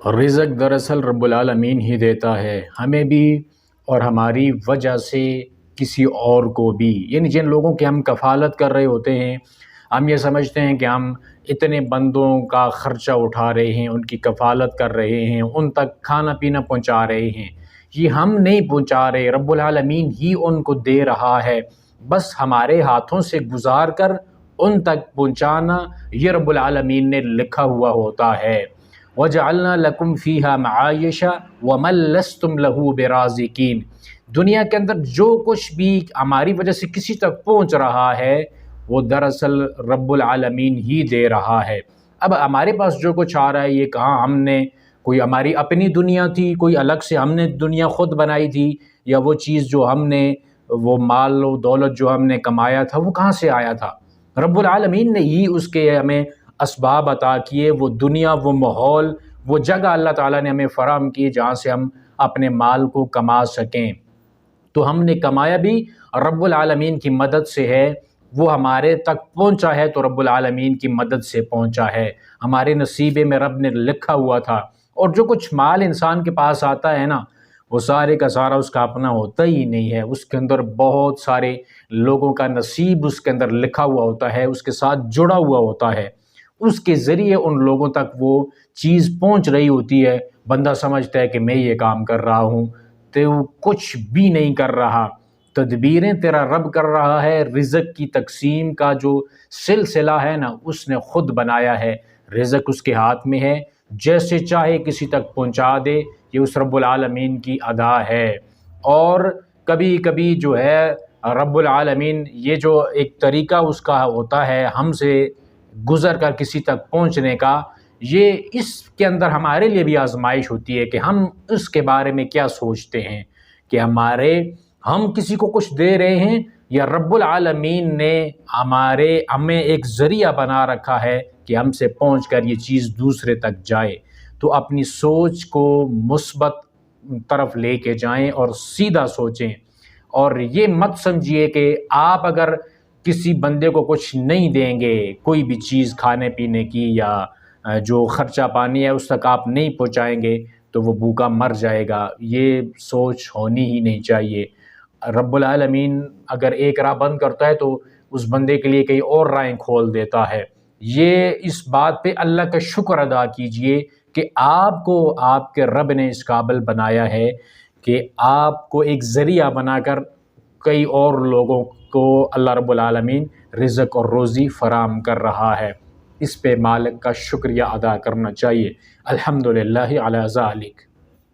رزق دراصل رب العالمین ہی دیتا ہے، ہمیں بھی اور ہماری وجہ سے کسی اور کو بھی، یعنی جن لوگوں کی ہم کفالت کر رہے ہوتے ہیں، ہم یہ سمجھتے ہیں کہ ہم اتنے بندوں کا خرچہ اٹھا رہے ہیں، ان کی کفالت کر رہے ہیں، ان تک کھانا پینا پہنچا رہے ہیں، یہ ہم نہیں پہنچا رہے، رب العالمین ہی ان کو دے رہا ہے، بس ہمارے ہاتھوں سے گزار کر ان تک پہنچانا یہ رب العالمین نے لکھا ہوا ہوتا ہے۔ وَجَعَلْنَا لَكُمْ فِيهَا مَعَائِشَ وَمَن لَّسْتُمْ لَهُ بِرَازِقِينَ، دنیا کے اندر جو کچھ بھی ہماری وجہ سے کسی تک پہنچ رہا ہے وہ دراصل رب العالمین ہی دے رہا ہے۔ اب ہمارے پاس جو کچھ آ رہا ہے یہ کہاں ہم نے، کوئی ہماری اپنی دنیا تھی، کوئی الگ سے ہم نے دنیا خود بنائی تھی، یا وہ چیز جو ہم نے، وہ مال و دولت جو ہم نے کمایا تھا وہ کہاں سے آیا تھا؟ رب العالمین نے ہی اس کے ہمیں اسباب عطا کیے، وہ دنیا، وہ ماحول، وہ جگہ اللہ تعالیٰ نے ہمیں فراہم کی جہاں سے ہم اپنے مال کو کما سکیں۔ تو ہم نے کمایا بھی رب العالمین کی مدد سے ہے، وہ ہمارے تک پہنچا ہے تو رب العالمین کی مدد سے پہنچا ہے، ہمارے نصیبے میں رب نے لکھا ہوا تھا۔ اور جو کچھ مال انسان کے پاس آتا ہے نا، وہ سارے کا سارا اس کا اپنا ہوتا ہی نہیں ہے، اس کے اندر بہت سارے لوگوں کا نصیب اس کے اندر لکھا ہوا ہوتا ہے، اس کے ساتھ جڑا ہوا ہوتا ہے، اس کے ذریعے ان لوگوں تک وہ چیز پہنچ رہی ہوتی ہے۔ بندہ سمجھتا ہے کہ میں یہ کام کر رہا ہوں، تو وہ کچھ بھی نہیں کر رہا، تدبیریں تیرا رب کر رہا ہے، رزق کی تقسیم کا جو سلسلہ ہے نا اس نے خود بنایا ہے، رزق اس کے ہاتھ میں ہے، جیسے چاہے کسی تک پہنچا دے، یہ اس رب العالمین کی ادا ہے۔ اور کبھی کبھی جو ہے رب العالمین یہ جو ایک طریقہ اس کا ہوتا ہے ہم سے گزر کر کسی تک پہنچنے کا، یہ اس کے اندر ہمارے لیے بھی آزمائش ہوتی ہے کہ ہم اس کے بارے میں کیا سوچتے ہیں، کہ ہم کسی کو کچھ دے رہے ہیں یا رب العالمین نے ہمیں ایک ذریعہ بنا رکھا ہے کہ ہم سے پہنچ کر یہ چیز دوسرے تک جائے۔ تو اپنی سوچ کو مثبت طرف لے کے جائیں اور سیدھا سوچیں، اور یہ مت سمجھیے کہ آپ اگر کسی بندے کو کچھ نہیں دیں گے، کوئی بھی چیز کھانے پینے کی یا جو خرچہ پانی ہے اس تک آپ نہیں پہنچائیں گے تو وہ بھوکا مر جائے گا، یہ سوچ ہونی ہی نہیں چاہیے۔ رب العالمین اگر ایک راہ بند کرتا ہے تو اس بندے کے لیے کئی اور راہیں کھول دیتا ہے۔ یہ اس بات پہ اللہ کا شکر ادا کیجئے کہ آپ کو آپ کے رب نے اس قابل بنایا ہے کہ آپ کو ایک ذریعہ بنا کر کئی اور لوگوں کو اللہ رب العالمین رزق اور روزی فراہم کر رہا ہے، اس پہ مالک کا شکریہ ادا کرنا چاہیے۔ الحمدللہ علی ذالک۔